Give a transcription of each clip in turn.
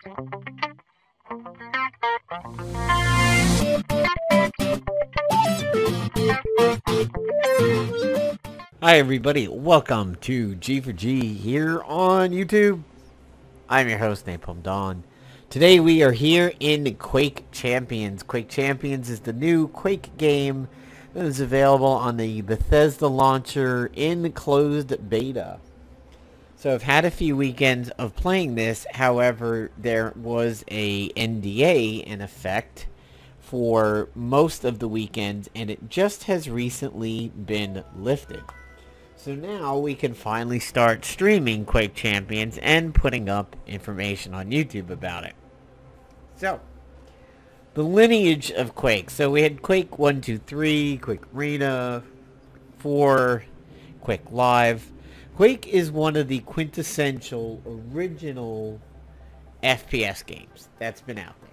Hi everybody, welcome to G4G here on YouTube. I'm your host, Napalm Dawn. Today we are here in Quake Champions. Quake Champions is the new Quake game that is available on the Bethesda launcher in closed beta. So I've had a few weekends of playing this, however there was a NDA in effect for most of the weekends and it just has recently been lifted. So now we can finally start streaming Quake Champions and putting up information on YouTube about it. So, the lineage of Quake. So we had Quake 1, 2, 3, Quake Arena, 4, Quake Live. Quake is one of the quintessential original FPS games that's been out there.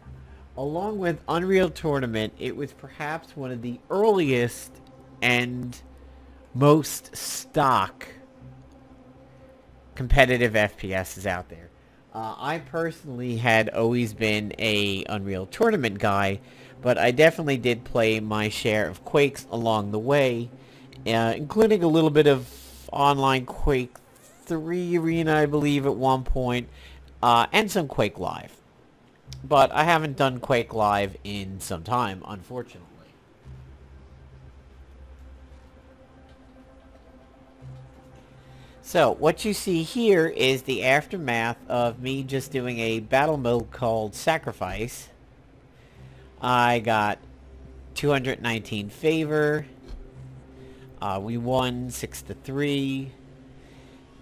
Along with Unreal Tournament, it was perhaps one of the earliest and most stock competitive FPSs out there. I personally had always been a Unreal Tournament guy, but I definitely did play my share of Quakes along the way, including a little bit of online Quake 3 Arena, I believe, at one point, and some Quake Live. But I haven't done Quake Live in some time, unfortunately. So, what you see here is the aftermath of me just doing a battle mode called Sacrifice. I got 219 favor. We won 6-3.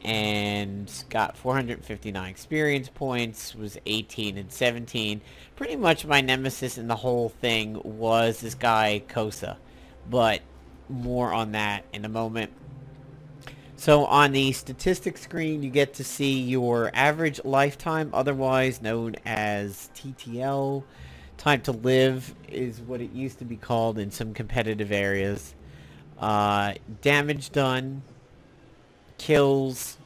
And got 459 experience points, was 18 and 17. Pretty much my nemesis in the whole thing was this guy, Kosa. But more on that in a moment. So on the statistics screen, you get to see your average lifetime, otherwise known as TTL. Time to live is what it used to be called in some competitive areas. Damage done, kills,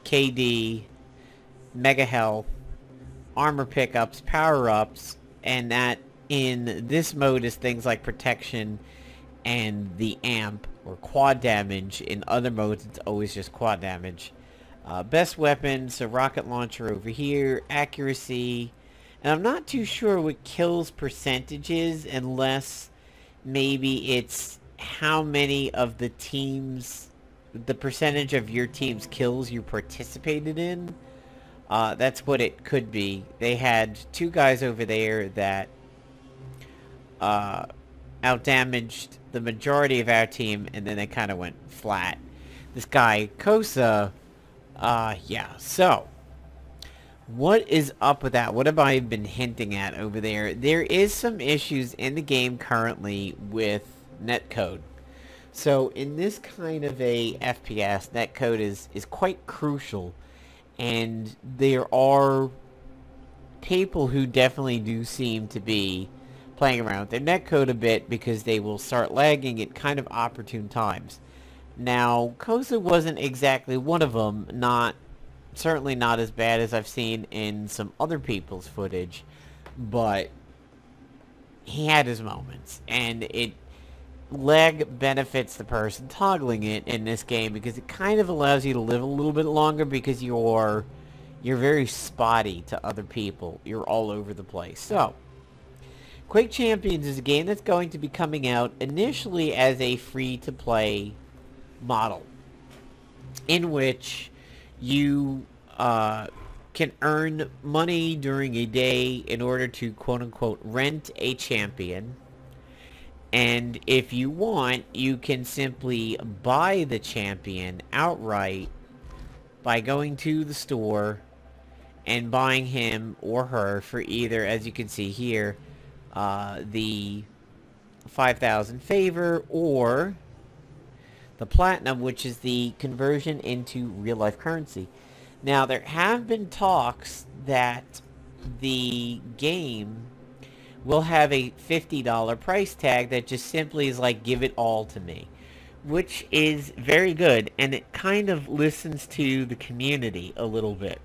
KD, mega health, armor pickups, power-ups, and that in this mode is things like protection and the amp or quad damage. In other modes it's always just quad damage. Best weapon, so rocket launcher over here, accuracy, and I'm not too sure what kills percentage is unless maybe it's how many of the teams, the percentage of your team's kills you participated in. That's what it could be. They had two guys over there that outdamaged the majority of our team, and then they kind of went flat. This guy, Kosa, yeah. So, what is up with that? What have I been hinting at over there? There is some issues in the game currently with netcode. So, in this kind of a FPS, netcode is quite crucial, and there are people who definitely do seem to be playing around with their netcode a bit because they will start lagging at kind of opportune times. Now, Kosa wasn't exactly one of them, certainly not as bad as I've seen in some other people's footage, but he had his moments, and lag benefits the person toggling it in this game because it kind of allows you to live a little bit longer because you're very spotty to other people. You're all over the place. So, Quake Champions is a game that's going to be coming out initially as a free-to-play model, in which you can earn money during a day in order to quote-unquote rent a champion, and if you want, you can simply buy the champion outright by going to the store and buying him or her for either, as you can see here, the 5,000 favor or the platinum, which is the conversion into real-life currency. Now, there have been talks that the game will have a $50 price tag that just simply is like, give it all to me, which is very good, and it kind of listens to the community a little bit.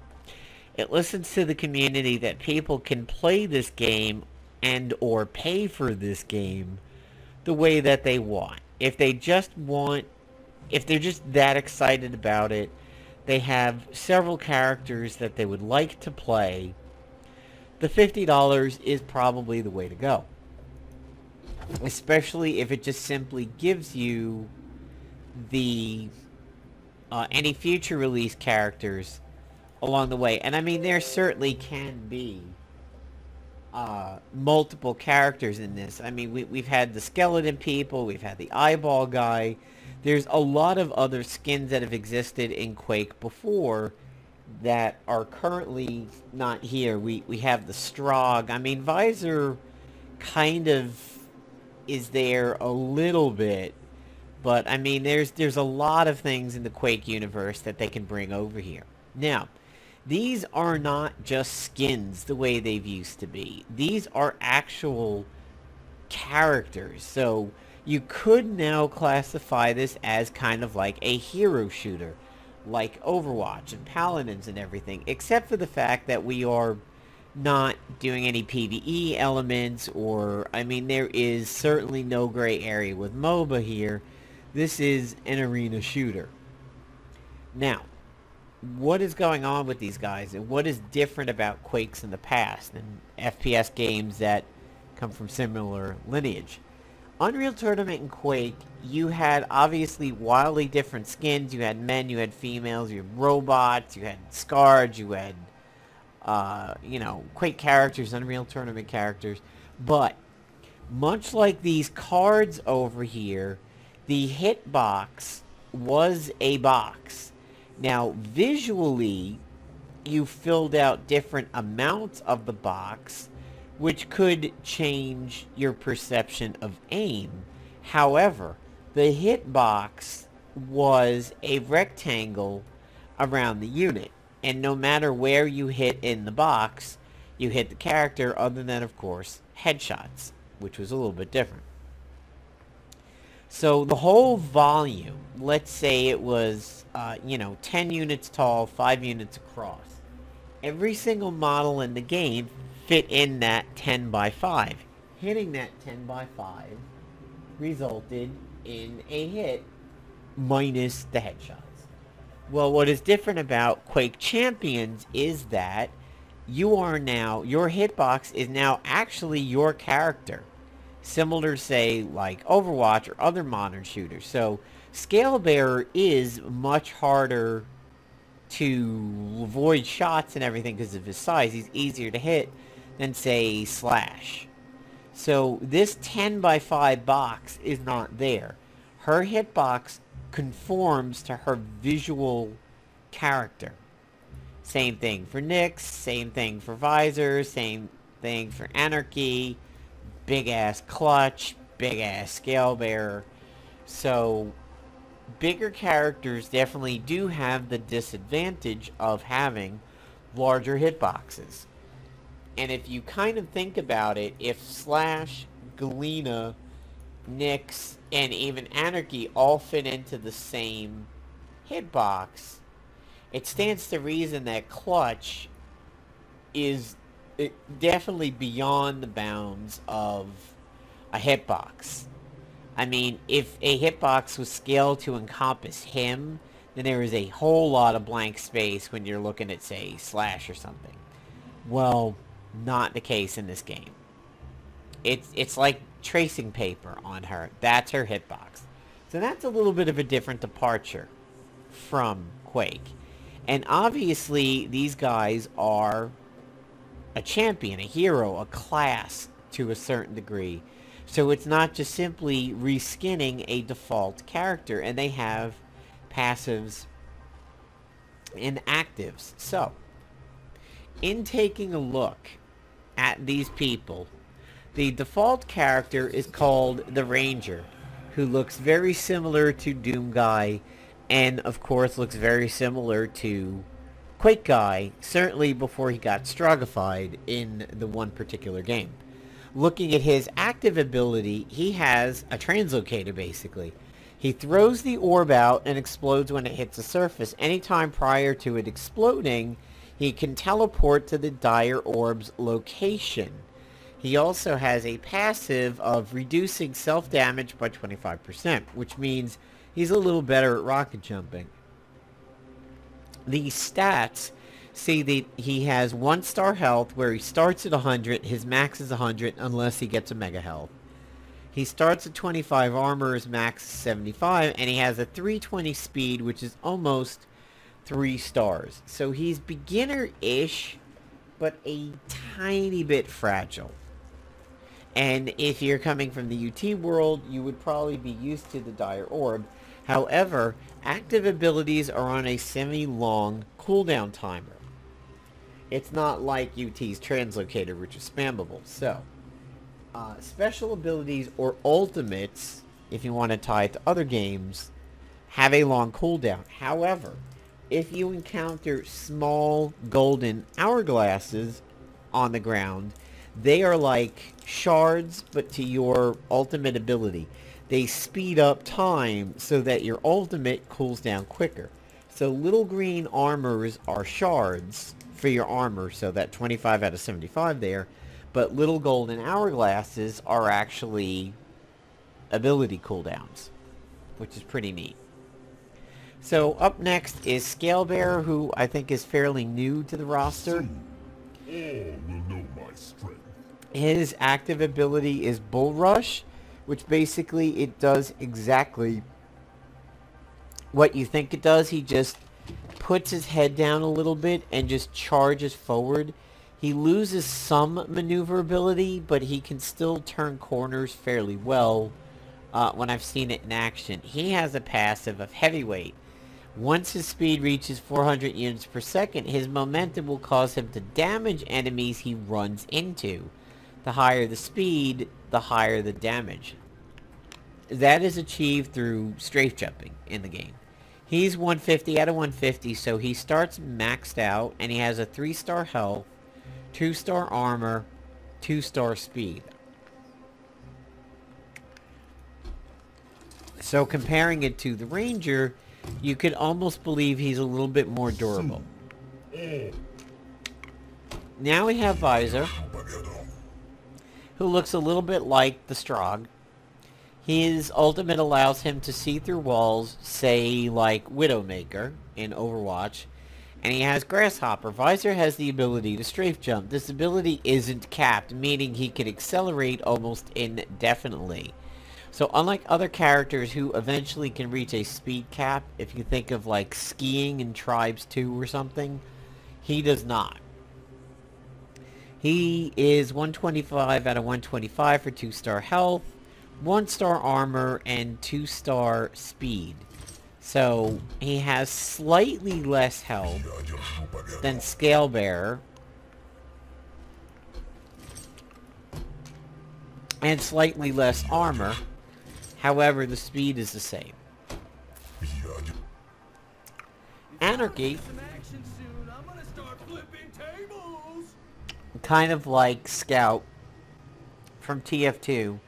It listens to the community that people can play this game and or pay for this game the way that they want. If they're just that excited about it, they have several characters that they would like to play, the $50 is probably the way to go. Especially if it just simply gives you the any future release characters along the way. And I mean, there certainly can be multiple characters in this. I mean, we've had the skeleton people, we've had the eyeball guy. There's a lot of other skins that have existed in Quake before that are currently not here. We have the Strog. I mean, Visor kind of is there a little bit, but I mean, there's a lot of things in the Quake universe that they can bring over here. Now, these are not just skins the way they've used to be. These are actual characters. So you could now classify this as kind of like a hero shooter, like Overwatch and Paladins and everything, except for the fact that we are not doing any PvE elements, or, I mean, there is certainly no gray area with MOBA here. This is an arena shooter. Now, what is going on with these guys, and what is different about Quakes in the past and FPS games that come from similar lineage? Unreal Tournament and Quake, you had obviously wildly different skins. You had men, you had females, you had robots, you had Scarred, you had, you know, Quake characters, Unreal Tournament characters. But, much like these cards over here, the hitbox was a box. Now, visually, you filled out different amounts of the box, which could change your perception of aim. However, the hitbox was a rectangle around the unit, and no matter where you hit in the box, you hit the character, other than, of course, headshots, which was a little bit different. So the whole volume, let's say it was, you know, 10 units tall, 5 units across. Every single model in the game fit in that 10 by 5. Hitting that 10 by 5 resulted in a hit minus the headshots. Well, what is different about Quake Champions is that you are now, your hitbox is now actually your character. Similar to, say, like Overwatch or other modern shooters. So, Scalebearer is much harder to avoid shots and everything because of his size. He's easier to hit than, say, Slash. So, this 10 by 5 box is not there. Her hitbox conforms to her visual character. Same thing for Nyx, same thing for Visor, same thing for Anarchy, big-ass Clutch, big-ass Scalebearer. So, bigger characters definitely do have the disadvantage of having larger hitboxes. And if you kind of think about it, if Slash, Galena, Nyx, and even Anarchy all fit into the same hitbox, it stands to reason that Clutch is definitely beyond the bounds of a hitbox. I mean, if a hitbox was scaled to encompass him, then there is a whole lot of blank space when you're looking at, say, Slash or something. Well, not the case in this game. It's like tracing paper on her. That's her hitbox. So that's a little bit of a different departure from Quake. And obviously, these guys are a champion, a hero, a class to a certain degree. So it's not just simply reskinning a default character, and they have passives and actives. So, in taking a look at these people, the default character is called the Ranger, who looks very similar to Doom Guy, and of course looks very similar to Quake Guy, certainly before he got Strogified in the one particular game. Looking at his active ability, he has a translocator basically. He throws the orb out and explodes when it hits the surface. Anytime prior to it exploding, He can teleport to the Dire Orb's location. He also has a passive of reducing self-damage by 25%, which means he's a little better at rocket jumping. The stats see that he has 1-star health where he starts at 100, his max is 100 unless he gets a mega health. He starts at 25 armor, his max is 75, and he has a 320 speed, which is almost 3 stars. So he's beginner-ish, but a tiny bit fragile. And if you're coming from the UT world, you would probably be used to the Dire Orb. However, active abilities are on a semi-long cooldown timer. It's not like UT's Translocator, which is spammable. So, special abilities or ultimates, if you want to tie it to other games, have a long cooldown. However, if you encounter small golden hourglasses on the ground, they are like shards, but to your ultimate ability. They speed up time so that your ultimate cools down quicker. So little green armors are shards for your armor, so that 25 out of 75 there. But little golden hourglasses are actually ability cooldowns, which is pretty neat. So up next is Scalebearer, who I think is fairly new to the roster. All will know my strength. His active ability is Bull Rush, which basically it does exactly what you think it does. He just puts his head down a little bit and just charges forward. He loses some maneuverability, but he can still turn corners fairly well when I've seen it in action. He has a passive of Heavyweight. Once his speed reaches 400 units per second, his momentum will cause him to damage enemies he runs into. The higher the speed, the higher the damage. That is achieved through strafe jumping in the game. He's 150 out of 150, so he starts maxed out, and he has a 3-star health, 2-star armor, 2-star speed. So comparing it to the Ranger, you could almost believe he's a little bit more durable. Now we have Visor, who looks a little bit like the Strogg. His ultimate allows him to see through walls, say like Widowmaker in Overwatch, and he has Grasshopper. Visor has the ability to strafe jump. This ability isn't capped, meaning he can accelerate almost indefinitely. So unlike other characters who eventually can reach a speed cap, if you think of like skiing in Tribes 2 or something, he does not. He is 125 out of 125 for 2-star health, 1-star armor, and 2-star speed. So he has slightly less health than Scalebearer, and slightly less armor. However, the speed is the same. Anarchy, kind of like Scout from TF2,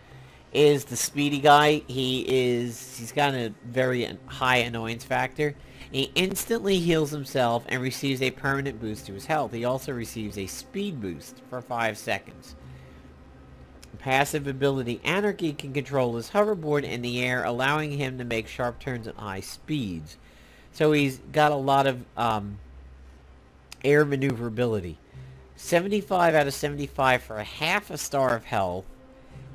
is the speedy guy. He's got a very high annoyance factor. He instantly heals himself and receives a permanent boost to his health. He also receives a speed boost for 5 seconds. Passive ability Anarchy can control his hoverboard in the air, allowing him to make sharp turns at high speeds. So he's got a lot of air maneuverability. 75 out of 75 for a half a star of health,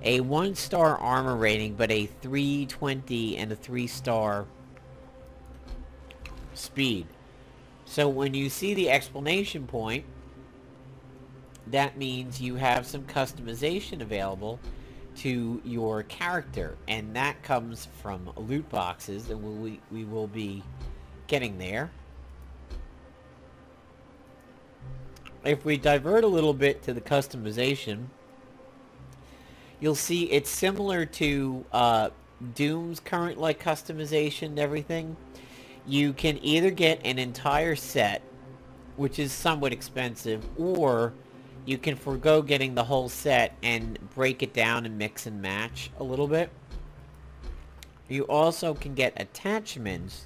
a 1-star armor rating, but a 320 and a 3-star speed. So when you see the exclamation point, that means you have some customization available to your character, and that comes from loot boxes, and we will be getting there. If we divert a little bit to the customization, you'll see it's similar to Doom's current like customization and everything. You can either get an entire set, which is somewhat expensive, or you can forego getting the whole set and break it down and mix and match a little bit. You also can get attachments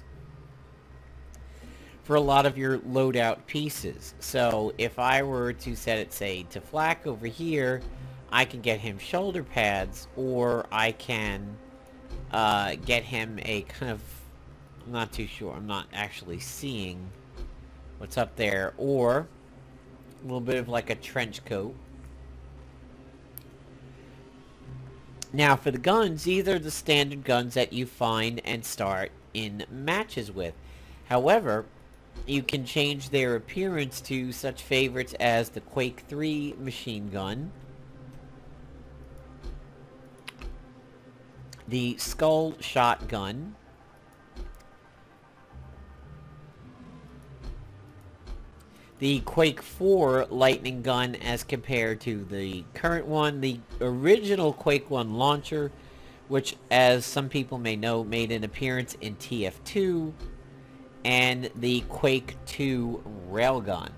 for a lot of your loadout pieces. So if I were to set it, say, to Flak over here, I can get him shoulder pads, or I can get him a kind of, I'm not too sure, I'm not actually seeing what's up there, or a little bit of like a trench coat. Now for the guns, these are the standard guns that you find and start in matches with. However, you can change their appearance to such favorites as the Quake 3 machine gun, the Skull shotgun, the Quake 4 lightning gun as compared to the current one, the original Quake 1 launcher, which, as some people may know, made an appearance in TF2, and the Quake 2 railgun.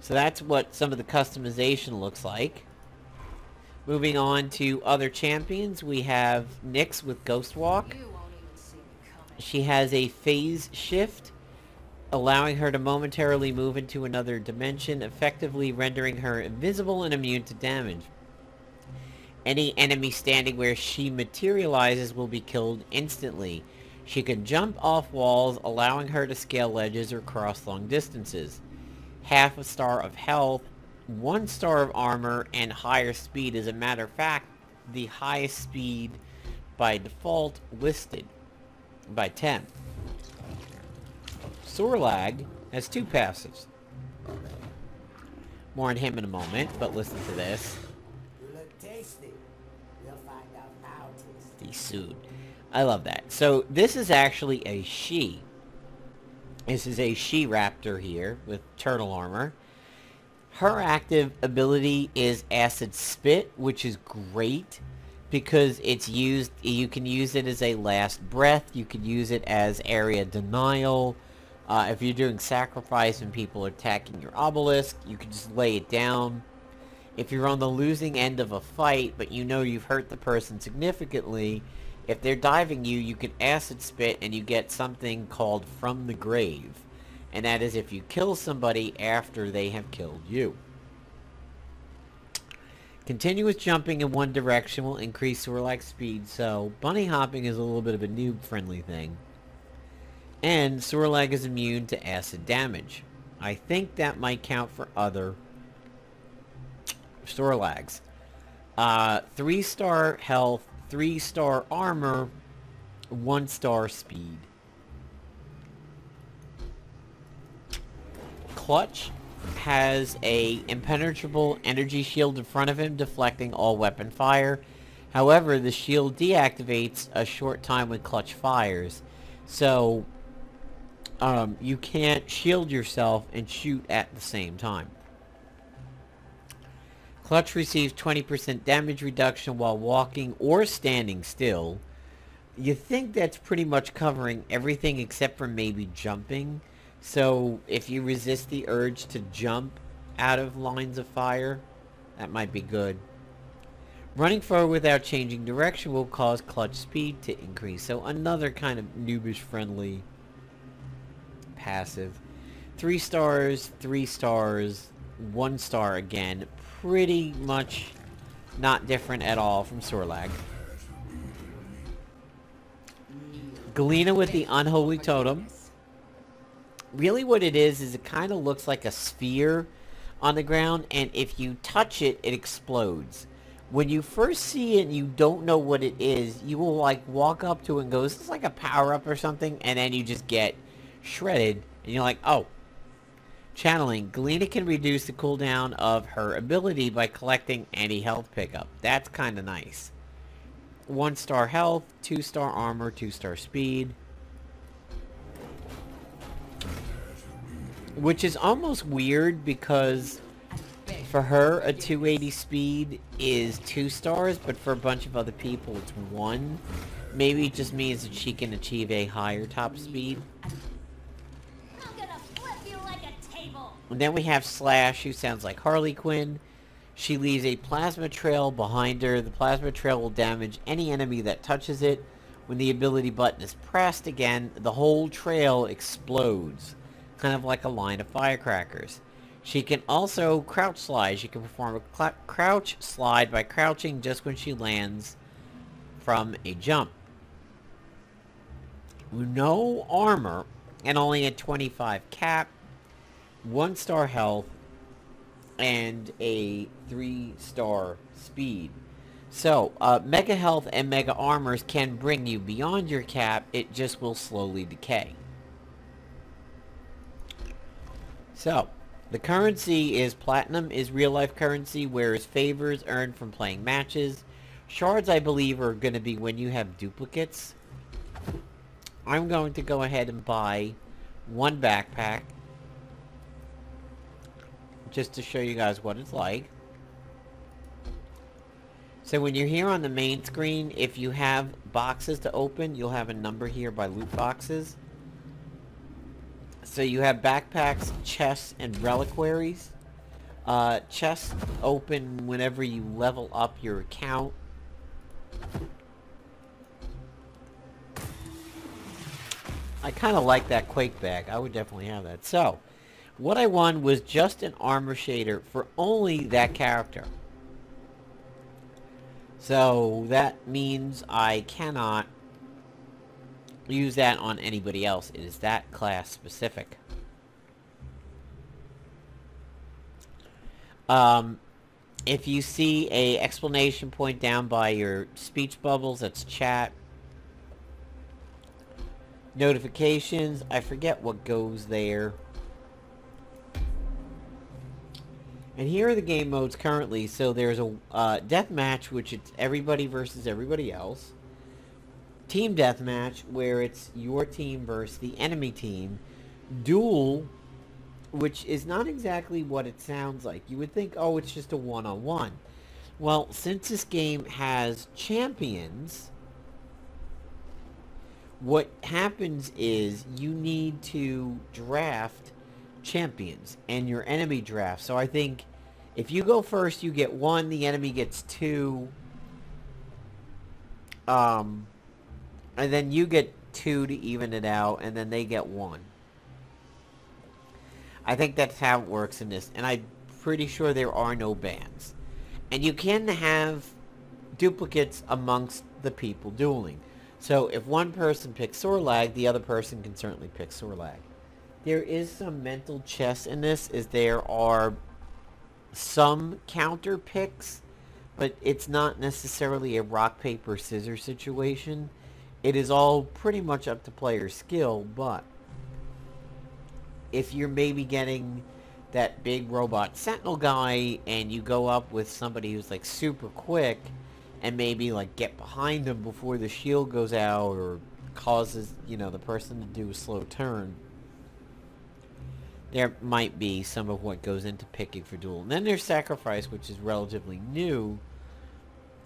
So that's what some of the customization looks like. Moving on to other champions, we have Nyx with Ghost Walk. She has a phase shift, allowing her to momentarily move into another dimension, effectively rendering her invisible and immune to damage. Any enemy standing where she materializes will be killed instantly. She can jump off walls, allowing her to scale ledges or cross long distances. Half a star of health, 1 star of armor, and higher speed. As a matter of fact, the highest speed by default listed by 10. Sorlag has 2 passives. More on him in a moment, but listen to this. Soon. I love that. So this is actually a she. This is a she-raptor here with turtle armor. Her active ability is Acid Spit, which is great because it's used, you can use it as a last breath, you can use it as area denial. If you're doing sacrifice and people are attacking your obelisk, you can just lay it down. If you're on the losing end of a fight, but you know you've hurt the person significantly, if they're diving you, you can Acid Spit and you get something called From the Grave. And that is if you kill somebody after they have killed you. Continuous jumping in one direction will increase Sorlag speed, so bunny hopping is a little bit of a noob-friendly thing. And Sorlag is immune to acid damage. I think that might count for other Sorlags. 3-star health, 3-star armor, 1-star speed. Clutch has a impenetrable energy shield in front of him, deflecting all weapon fire. However, the shield deactivates a short time when Clutch fires. So, you can't shield yourself and shoot at the same time. Clutch receives 20% damage reduction while walking or standing still. You think that's pretty much covering everything except for maybe jumping. So if you resist the urge to jump out of lines of fire, that might be good. Running forward without changing direction will cause clutch speed to increase. So another kind of noobish friendly passive. 3 stars, 3 stars, 1 star again. Pretty much not different at all from Sorlag. Galena with the Unholy Totem. Really what it is it kind of looks like a sphere on the ground, and if you touch it, it explodes. When you first see it and you don't know what it is, you will like walk up to it and go, is this like a power-up or something? And then you just get shredded, and you're like, oh. Channeling. Galena can reduce the cooldown of her ability by collecting any health pickup. That's kind of nice. 1-star health, 2-star armor, 2-star speed. Which is almost weird because for her a 280 speed is 2 stars, but for a bunch of other people it's 1. Maybe it just means that she can achieve a higher top speed. I'm gonna flip you like a table. And then we have Slash, who sounds like Harley Quinn. She leaves a plasma trail behind her. The plasma trail will damage any enemy that touches it. When the ability button is pressed again, the whole trail explodes, kind of like a line of firecrackers. She can also crouch slide. She can perform a crouch slide by crouching just when she lands from a jump. No armor, and only a 25 cap, 1-star health, and a 3-star speed. So, Mega Health and Mega Armors can bring you beyond your cap, it just will slowly decay. So, the currency is Platinum is real-life currency, whereas favors earned from playing matches. Shards, I believe, are going to be when you have duplicates. I'm going to go ahead and buy 1 backpack, just to show you guys what it's like. So when you're here on the main screen, if you have boxes to open, you'll have a number here by loot boxes. So you have backpacks, chests, and reliquaries. Chests open whenever you level up your account. I kind of like that Quake bag. I would definitely have that. So, what I won was just an armor shader for only that character. So, that means I cannot use that on anybody else. It is that class specific. If you see a explanation point down by your speech bubbles, that's chat. Notifications, I forget what goes there. And here are the game modes currently. So there's a deathmatch, which it's everybody versus everybody else. Team deathmatch, where it's your team versus the enemy team. Duel, which is not exactly what it sounds like. You would think, oh, it's just a one-on-one. Well, since this game has champions, what happens is you need to draft champions, and your enemy drafts. So I think if you go first, you get 1, the enemy gets 2, and then you get 2 to even it out, and then they get 1. I think that's how it works in this, and I'm pretty sure there are no bans. And you can have duplicates amongst the people dueling. So if one person picks Sorlag, the other person can certainly pick Sorlag. There is some mental chess in this, as there are some counter picks, but it's not necessarily a rock, paper, scissors situation. It is all pretty much up to player skill, but if you're maybe getting that big robot sentinel guy and you go up with somebody who's like super quick and maybe like get behind them before the shield goes out or causes, you know, the person to do a slow turn, there might be some of what goes into picking for duel. And then there's sacrifice, which is relatively new,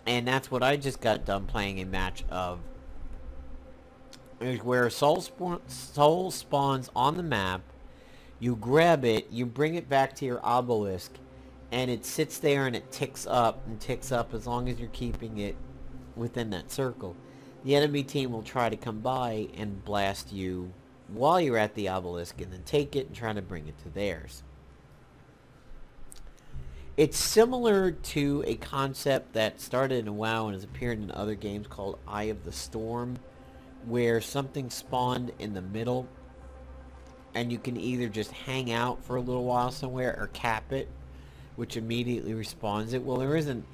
and that's what I just got done playing a match of, where soul spawns on the map. You grab it, you bring it back to your obelisk, and it sits there and it ticks up as long as you're keeping it within that circle. The enemy team will try to come by and blast you while you're at the obelisk, and then take it and try to bring it to theirs. It's similar to a concept that started in WoW and has appeared in other games called Eye of the Storm, where something spawned in the middle, and you can either just hang out for a little while somewhere or cap it, which immediately respawns it. Well, there isn't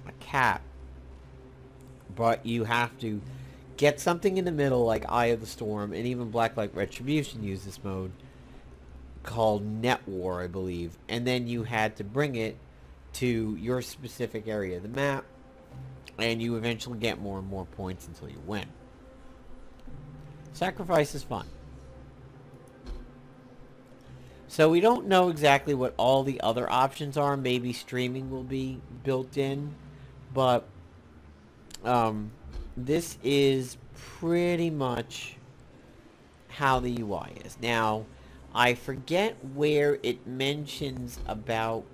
a cap, but you have to get something in the middle like Eye of the Storm, and even Blacklight Retribution used this mode called Net War, I believe, and then you had to bring it to your specific area of the map, and you eventually get more and more points until you win. Sacrifice is fun. So we don't know exactly what all the other options are. Maybe streaming will be built in, but this is pretty much how the UI is. Now, I forget where it mentions about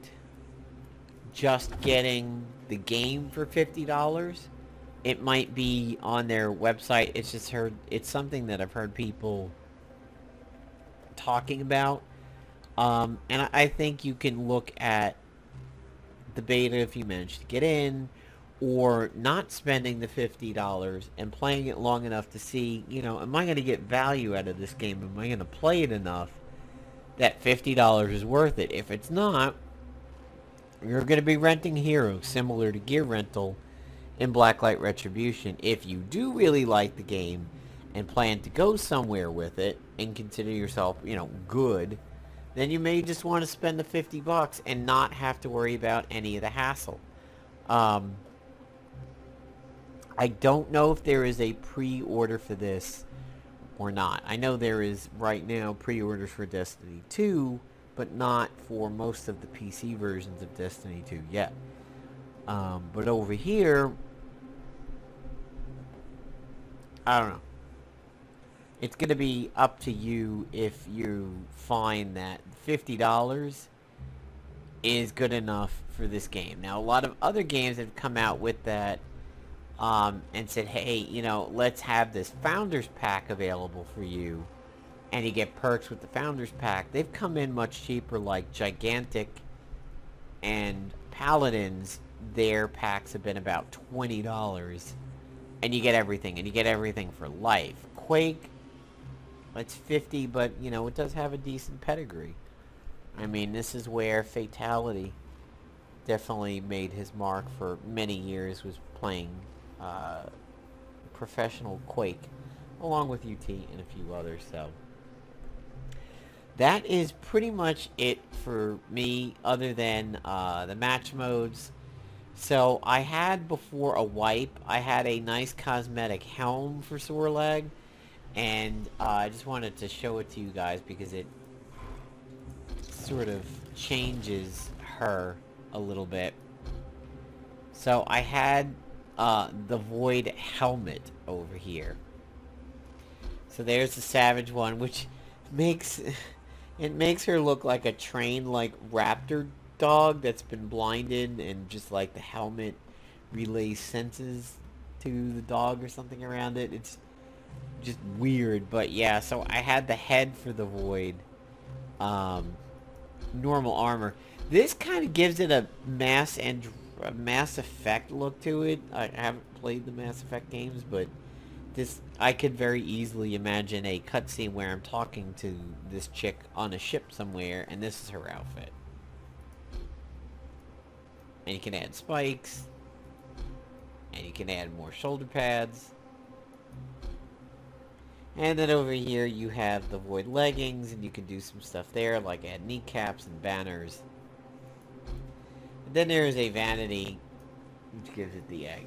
just getting the game for $50, it might be on their website. It's something that I've heard people talking about. And I think you can look at the beta if you manage to get in, or not spending the $50 and playing it long enough to see, am I going to get value out of this game? Am I going to play it enough that $50 is worth it? If it's not, you're going to be renting Heroes, similar to Gear Rental in Blacklight Retribution. If you do really like the game and plan to go somewhere with it and consider yourself, good, then you may just want to spend the $50 and not have to worry about any of the hassle. I don't know if there is a pre-order for this or not. I know there is right now pre-orders for Destiny 2, but not for most of the PC versions of Destiny 2 yet. But over here, I don't know. It's going to be up to you if you find that $50 is good enough for this game. Now, a lot of other games have come out with that and said, hey, let's have this Founders Pack available for you, and you get perks with the Founders Pack. They've come in much cheaper, like Gigantic and Paladins. Their packs have been about $20, and you get everything, and you get everything for life. Quake, it's $50, but, it does have a decent pedigree. I mean, this is where Fatality definitely made his mark for many years, was playing professional Quake, along with UT and a few others, so. That is pretty much it for me, other than the match modes. So, I had before a wipe, I had a nice cosmetic helm for Sorlag, and I just wanted to show it to you guys because it sort of changes her a little bit. So I had the Void helmet over here. So there's the Savage one, which makes her look like a trained raptor dog that's been blinded, and just like the helmet relays senses to the dog or something around it. It's just weird, but yeah, so I had the head for the Void, normal armor. This kind of gives it a Mass Effect look to it. I haven't played the Mass Effect games, but this, I could very easily imagine a cutscene where I'm talking to this chick on a ship somewhere, and this is her outfit. And you can add spikes, and you can add more shoulder pads. And then over here you have the Void leggings, and you can do some stuff there, like add kneecaps and banners. And then there is a vanity, which gives it the egg.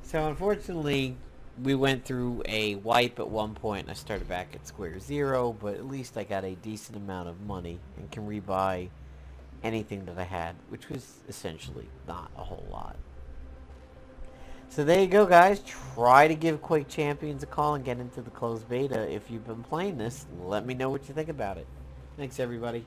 So unfortunately, we went through a wipe at one point, and I started back at square zero, but at least I got a decent amount of money, and can rebuy anything that I had, which was essentially not a whole lot. So there you go, guys. Try to give Quake Champions a call and get into the closed beta. If you've been playing this, let me know what you think about it. Thanks, everybody.